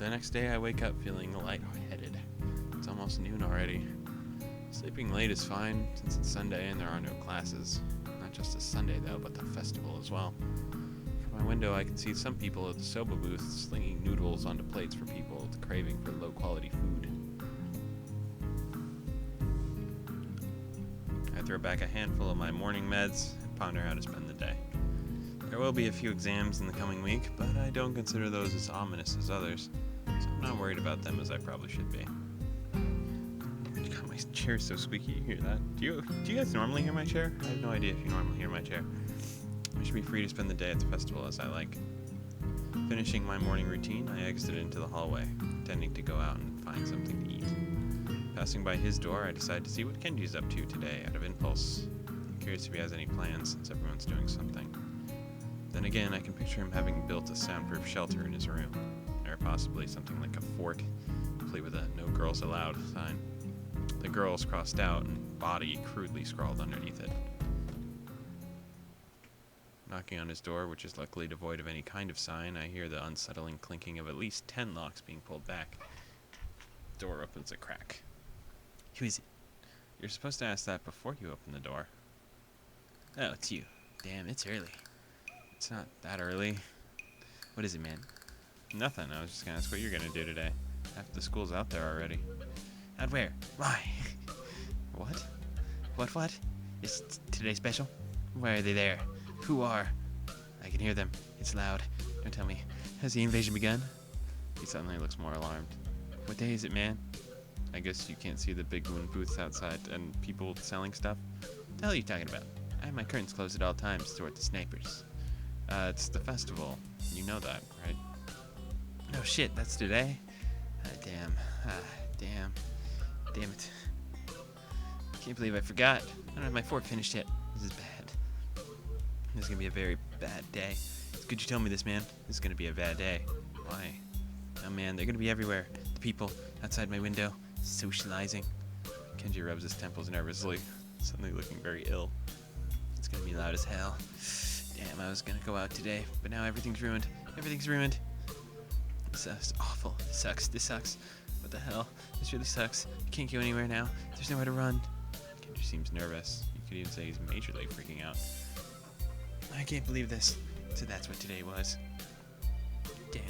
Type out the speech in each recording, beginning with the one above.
The next day I wake up feeling lightheaded. It's almost noon already. Sleeping late is fine since it's Sunday and there are no classes. Not just a Sunday though, but the festival as well. From my window I can see some people at the soba booth slinging noodles onto plates for people with a craving for low quality food. I throw back a handful of my morning meds and ponder how to spend the day. There will be a few exams in the coming week, but I don't consider those as ominous as others, so I'm not worried about them as I probably should be. God, my chair's so squeaky, you hear that? Do you guys normally hear my chair? I have no idea if you normally hear my chair. I should be free to spend the day at the festival as I like. Finishing my morning routine, I exited into the hallway, intending to go out and find something to eat. Passing by his door, I decide to see what Kenji's up to today out of impulse. I'm curious if he has any plans since everyone's doing something. Then again, I can picture him having built a soundproof shelter in his room, or possibly something like a fort, complete with a "No Girls Allowed" sign. The girls crossed out and "body" crudely scrawled underneath it. Knocking on his door, which is luckily devoid of any kind of sign, I hear the unsettling clinking of at least 10 locks being pulled back. The door opens a crack. Who is it? You're supposed to ask that before you open the door. Oh, it's you. Damn, it's early. It's not that early. What is it, man? Nothing. I was just gonna ask what you're gonna do today. Half the school's out there already. Out where? Why? What? What? Is today special? Why are they there? Who are? I can hear them. It's loud. Don't tell me. Has the invasion begun? He suddenly looks more alarmed. What day is it, man? I guess you can't see the big wooden booths outside and people selling stuff. What the hell are you talking about? I have my curtains closed at all times to thwart the snipers. It's the festival. You know that, right? Oh shit, that's today? Damn. Damn it. Can't believe I forgot. I don't have my fork finished yet. This is bad. This is gonna be a very bad day. It's good you told me this, man. This is gonna be a bad day. Why? Oh man, they're gonna be everywhere. The people outside my window, socializing. Kenji rubs his temples nervously, suddenly looking very ill. It's gonna be loud as hell. Damn, I was gonna go out today, but now everything's ruined. Everything's ruined. This is awful. This sucks. What the hell? This really sucks. I can't go anywhere now. There's nowhere to run. Kendra seems nervous. You could even say he's majorly freaking out. I can't believe this. So that's what today was. Damn.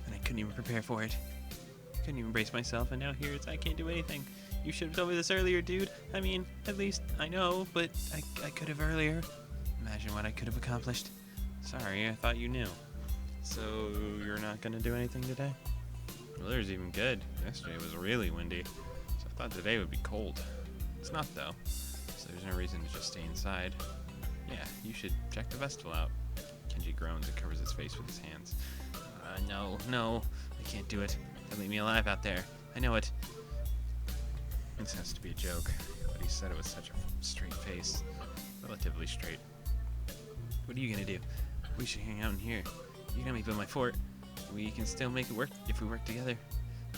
And I couldn't even prepare for it. Couldn't even brace myself, and now here it's I can't do anything. You should have told me this earlier, dude. I mean, at least I know, but I could have earlier. Imagine what I could have accomplished. Sorry, I thought you knew. So, you're not gonna do anything today? The weather's even good. Yesterday was really windy, so I thought today would be cold. It's not though, so there's no reason to just stay inside. Yeah, you should check the festival out. Kenji groans and covers his face with his hands. No, I can't do it. Don't leave me alive out there. I know it. This has to be a joke, but he said it with such a straight face. Relatively straight. What are you gonna do? We should hang out in here. You got me build my fort. We can still make it work if we work together.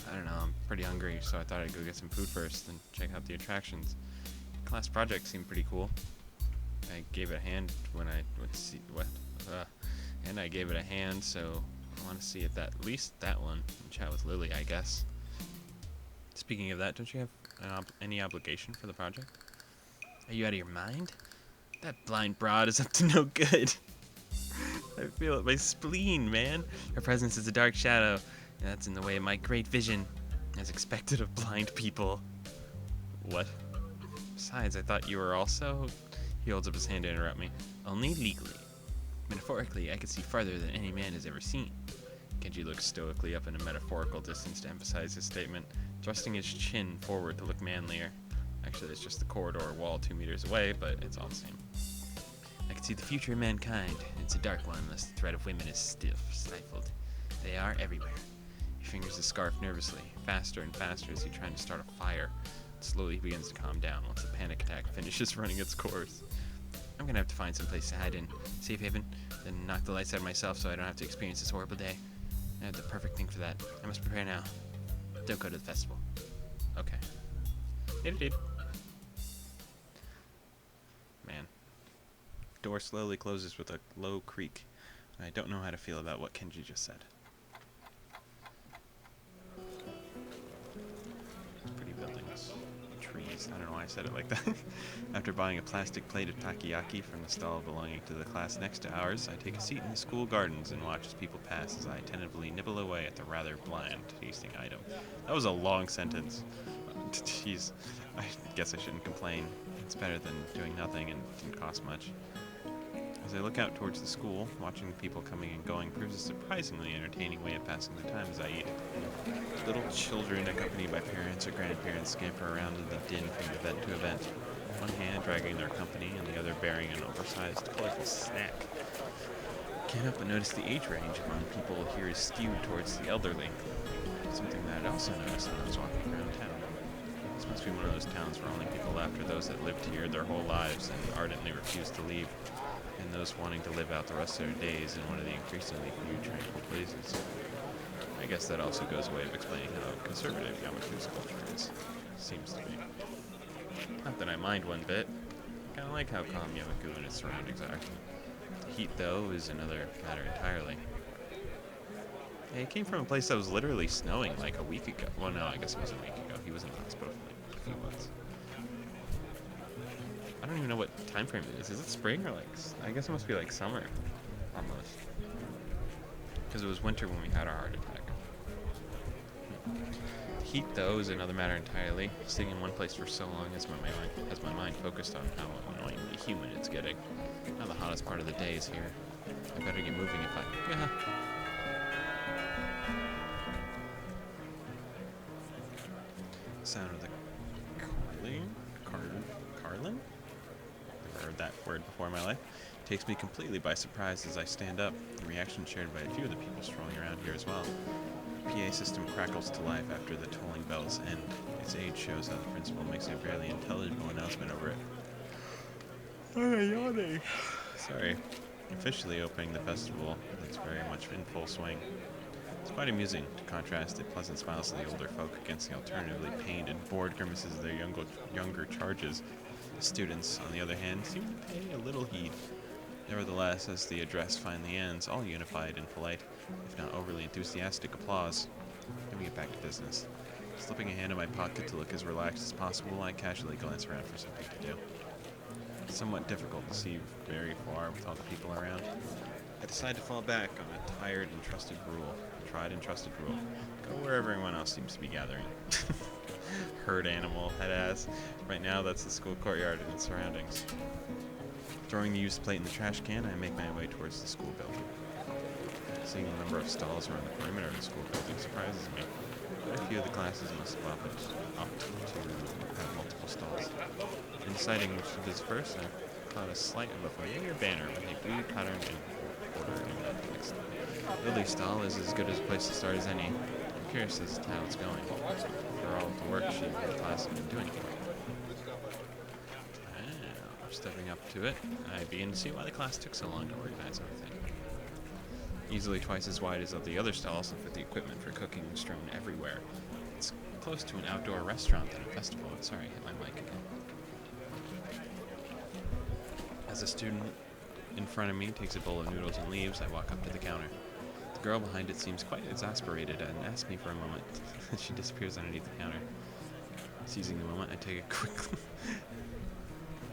I don't know, I'm pretty hungry, so I thought I'd go get some food first and check out the attractions. Class project seemed pretty cool. I gave it a hand when I would see and I gave it a hand, so I want to see it at least that one and chat with Lily, I guess. Speaking of that, don't you have any obligation for the project? Are you out of your mind? That blind broad is up to no good. I feel it, my spleen, man. Her presence is a dark shadow, and that's in the way of my great vision, as expected of blind people. What? Besides, I thought you were also... He holds up his hand to interrupt me. Only legally. Metaphorically, I can see farther than any man has ever seen. Kenji looks stoically up in a metaphorical distance to emphasize his statement, thrusting his chin forward to look manlier. Actually, it's just the corridor wall 2 meters away, but it's all the same. I can see the future of mankind. It's a dark one unless the threat of women is stifled. They are everywhere. He fingers his scarf nervously, faster and faster as he's trying to start a fire. It slowly begins to calm down once the panic attack finishes running its course. I'm gonna have to find some place to hide in. Safe haven, then knock the lights out of myself so I don't have to experience this horrible day. I have the perfect thing for that. I must prepare now. Don't go to the festival. Okay. Indeed. Man. Door slowly closes with a low creak. I don't know how to feel about what Kenji just said. Jeez, I don't know why I said it like that. After buying a plastic plate of takoyaki from the stall belonging to the class next to ours, I take a seat in the school gardens and watch as people pass as I attentively nibble away at the rather bland tasting item. That was a long sentence. Jeez, I guess I shouldn't complain. It's better than doing nothing and didn't cost much. As I look out towards the school, watching the people coming and going proves a surprisingly entertaining way of passing the time as I eat. Little children accompanied by parents or grandparents scamper around in the din from event to event, one hand dragging their company and the other bearing an oversized, colorful snack. Can't help but notice the age range among people here is skewed towards the elderly, something that I also noticed when I was walking around town. This must be one of those towns where only people left are those that lived here their whole lives and ardently refused to leave, and those wanting to live out the rest of their days in one of the increasingly few tranquil places. I guess that also goes a way of explaining how conservative Yamaku's culture is. Seems to be. Not that I mind one bit. I kind of like how calm Yamaku and its surroundings are. The heat, though, is another matter entirely. It came from a place that was literally snowing like a week ago. Well, no, I guess it was a week ago. He was in the hospital for like a few months. I don't even know what time frame it is. Is it spring or like... I guess it must be like summer, almost. Because it was winter when we had our heart attack. The heat, though, is another matter entirely. Sitting in one place for so long has my mind focused on how annoyingly humid it's getting. Now the hottest part of the day is here. I better get moving if I... Yeah. Sound of the Carlin? Never heard that word before in my life. Takes me completely by surprise as I stand up, a reaction shared by a few of the people strolling around here as well. The PA system crackles to life after the tolling bells end. Its age shows how the principal makes a barely intelligible announcement over it. Oh, yawning. Sorry. Officially opening the festival that's very much in full swing. It's quite amusing to contrast the pleasant smiles of the older folk against the alternatively pained and bored grimaces of their younger charges. The students, on the other hand, seem to pay a little heed. Nevertheless, as the address finally ends, all unified and polite, if not overly enthusiastic applause. Let me get back to business. Slipping a hand in my pocket to look as relaxed as possible, I casually glance around for something to do. It's somewhat difficult to see very far with all the people around. I decide to fall back on a tried and trusted rule. Go wherever everyone else seems to be gathering. Herd animal, head ass. Right now, that's the school courtyard and its surroundings. Throwing the used plate in the trash can, I make my way towards the school building. Seeing the number of stalls around the perimeter of the school building surprises me. Quite a few of the classes must have opted to have multiple stalls. In deciding which to visit first, I caught a sight of a familiar banner with a blue pattern and border in text. Lily's stall is as good a place to start as any. I'm curious as to how it's going. For all the work she and the class have been doing for it. Stepping up to it, I begin to see why the class took so long to organize everything. Easily twice as wide as the other stalls, and with the equipment for cooking strewn everywhere. It's close to an outdoor restaurant than a festival. Sorry, I hit my mic again. As a student in front of me takes a bowl of noodles and leaves, I walk up to the counter. The girl behind it seems quite exasperated and asks me for a moment. She disappears underneath the counter. Seizing the moment, I take a quick...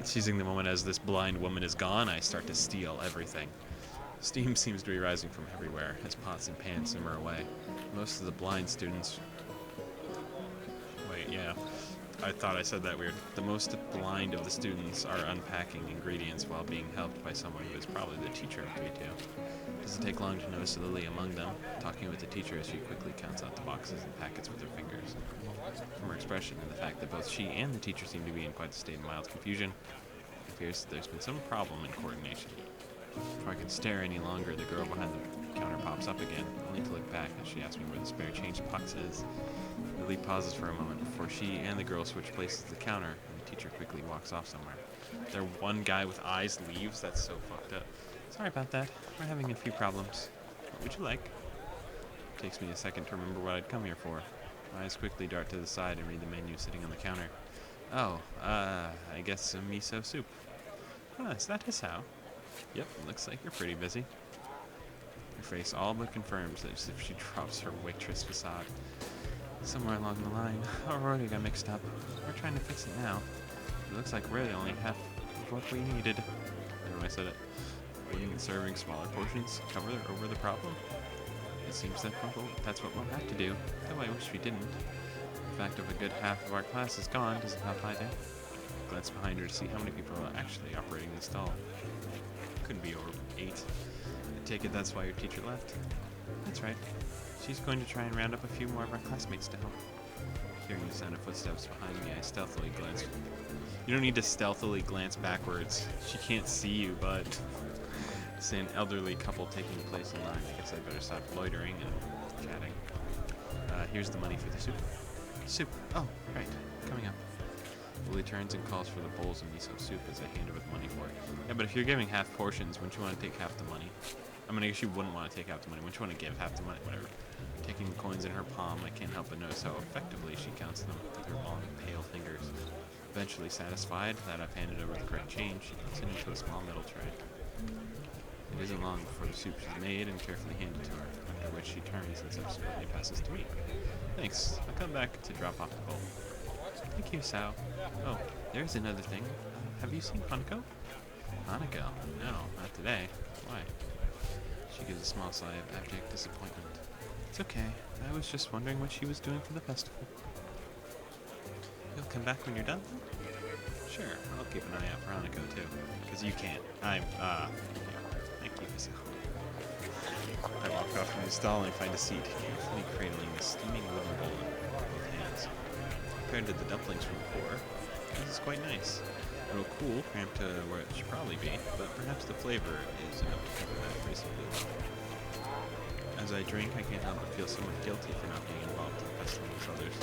Seizing the moment as this blind woman is gone, I start to steal everything. Steam seems to be rising from everywhere as pots and pans simmer away. Most of the blind students... Wait, yeah. I thought I said that weird. The most blind of the students are unpacking ingredients while being helped by someone who is probably the teacher of K2. It doesn't take long to notice Lily among them, talking with the teacher as she quickly counts out the boxes and packets with her fingers. From her expression and the fact that both she and the teacher seem to be in quite a state of mild confusion, it appears that there's been some problem in coordination. Before I can stare any longer, the girl behind the counter pops up again, only to look back as she asks me where the spare change box is. Lily pauses for a moment before she and the girl switch places at the counter, and the teacher quickly walks off somewhere. Their one guy with eyes leaves? That's so fucked up. Sorry about that. We're having a few problems. What would you like? It takes me a second to remember what I'd come here for. My eyes quickly dart to the side and read the menu sitting on the counter. Oh, I guess a miso soup. Oh, is that his how? Yep, looks like you're pretty busy. Her face all but confirms that as if she drops her waitress facade. Somewhere along the line, our order got mixed up. We're trying to fix it now. It looks like we're only half of what we needed. Never mind, I said it. Wouldn't serving smaller portions cover over the problem? It seems that that's what we'll have to do, though I wish we didn't. The fact of a good half of our class is gone doesn't help either. Glance behind her to see how many people are actually operating the stall. Couldn't be over 8. I take it that's why your teacher left? That's right. She's going to try and round up a few more of our classmates to help. Hearing the sound of footsteps behind me, I stealthily glance. You don't need to stealthily glance backwards. She can't see you, but it's an elderly couple taking place in line. I guess I better stop loitering and chatting. Here's the money for the soup. Soup. Oh, right. Coming up. Willie turns and calls for the bowls of miso soup as I hand over the money for it. Yeah, but if you're giving half portions, wouldn't you want to take half the money? I mean, I guess you wouldn't want to take half the money. Wouldn't you want to give half the money? Whatever. Taking the coins in her palm, I can't help but notice how effectively she counts them with her long, pale fingers. Eventually satisfied that I've handed over the correct change, she puts it into a small metal tray. It isn't long before the soup is made and carefully handed to her, after which she turns and subsequently passes to me. Thanks. I'll come back to drop off the bowl. Thank you, Sao. Oh, there's another thing. Have you seen Hanako? Hanako? No, not today. Why? She gives a small sigh of abject disappointment. It's okay. I was just wondering what she was doing for the festival. You'll come back when you're done? Sure, I'll keep an eye out for Hanako too. Because you can't. Yeah. Thank you, Sao. I walk off from the stall and find a seat, carefully cradling the steaming wooden bowl in both hands. Compared to the dumplings from before, this is quite nice. A little cool, cramped to where it should probably be, but perhaps the flavor is enough to cover that reasonably well. As I drink, I can't help but feel somewhat guilty for not being involved in the festival as others.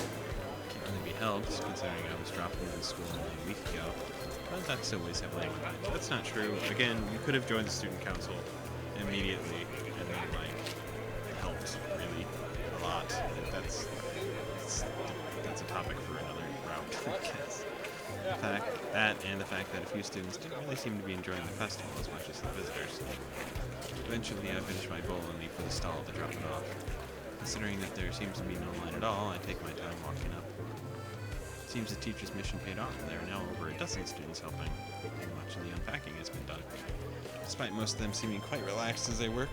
Can't really be helped, considering I was dropped into school only a week ago, but that still weighs heavily on my mind. That's not true. Again, you could have joined the student council immediately, and then, helped really a lot. That's a topic for another route, I guess. The fact that a few students didn't really seem to be enjoying the festival as much as the visitors. Eventually, I finish my bowl and leave for the stall to drop it off. Considering that there seems to be no line at all, I take my time walking up. It seems the teacher's mission paid off. There are now over a dozen students helping, and much of the unpacking has been done. Despite most of them seeming quite relaxed as they work,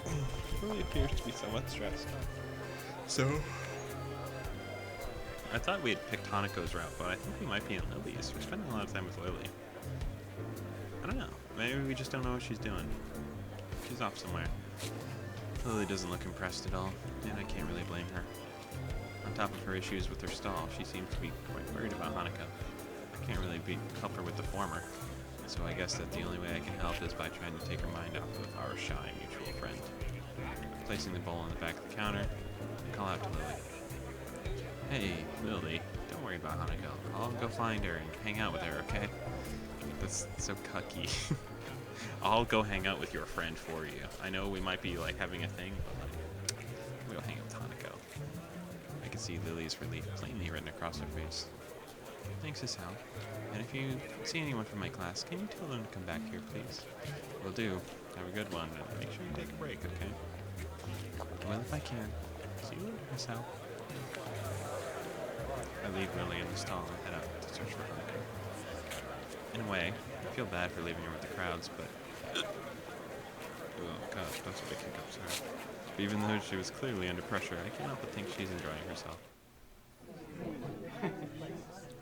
it really appears to be somewhat stressed. So, I thought we had picked Hanako's route, but I think we might be in Lily's. We're spending a lot of time with Lily. I don't know. Maybe we just don't know what she's doing. She's off somewhere. Lily doesn't look impressed at all, and I can't really blame her. On top of her issues with her stall, she seems to be quite worried about Hanako. I can't really help her with the former, so I guess that the only way I can help is by trying to take her mind off of our shy mutual friend. Placing the bowl on the back of the counter, I call out to Lily. Hey, Lily, don't worry about Hanako. I'll go find her and hang out with her, okay? That's so cucky. I'll go hang out with your friend for you. I know we might be, having a thing, but, we'll hang out with Hanako. I can see Lily's relief plainly written across her face. Thanks, Isao. And if you see anyone from my class, can you tell them to come back here, please? Will do. Have a good one, and make sure you take a break, okay? Well, if I can. See you later, Isao. I leave Lily in the stall and head out to search for Hanako. In a way, I feel bad for leaving her with the crowds, but... Oh god, that's a big hiccup, sorry. But even though she was clearly under pressure, I can't help but think she's enjoying herself.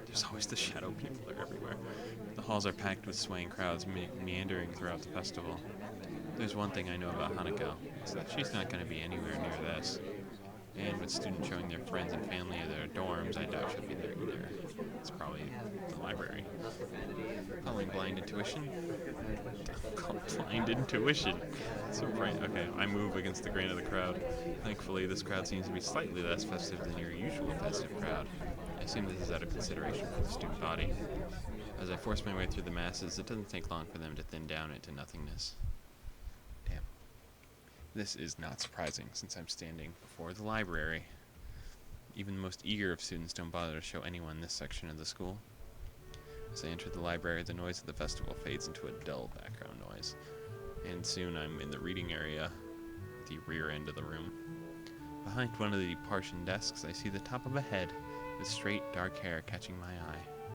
There's always the shadow people are everywhere. The halls are packed with swaying crowds meandering throughout the festival. There's one thing I know about Hanako, it's that she's not going to be anywhere near this. And with students showing their friends and family at their dorms, I doubt she'll be there either. It's probably the library. Calling blind intuition? Called blind intuition. So bright. Okay, I move against the grain of the crowd. Thankfully, this crowd seems to be slightly less festive than your usual festive crowd. I assume this is out of consideration for the student body. As I force my way through the masses, it doesn't take long for them to thin down into nothingness. Damn. This is not surprising, since I'm standing before the library. Even the most eager of students don't bother to show anyone this section of the school. As I enter the library, the noise of the festival fades into a dull background noise, and soon I'm in the reading area, the rear end of the room. Behind one of the partition desks, I see the top of a head with straight, dark hair catching my eye.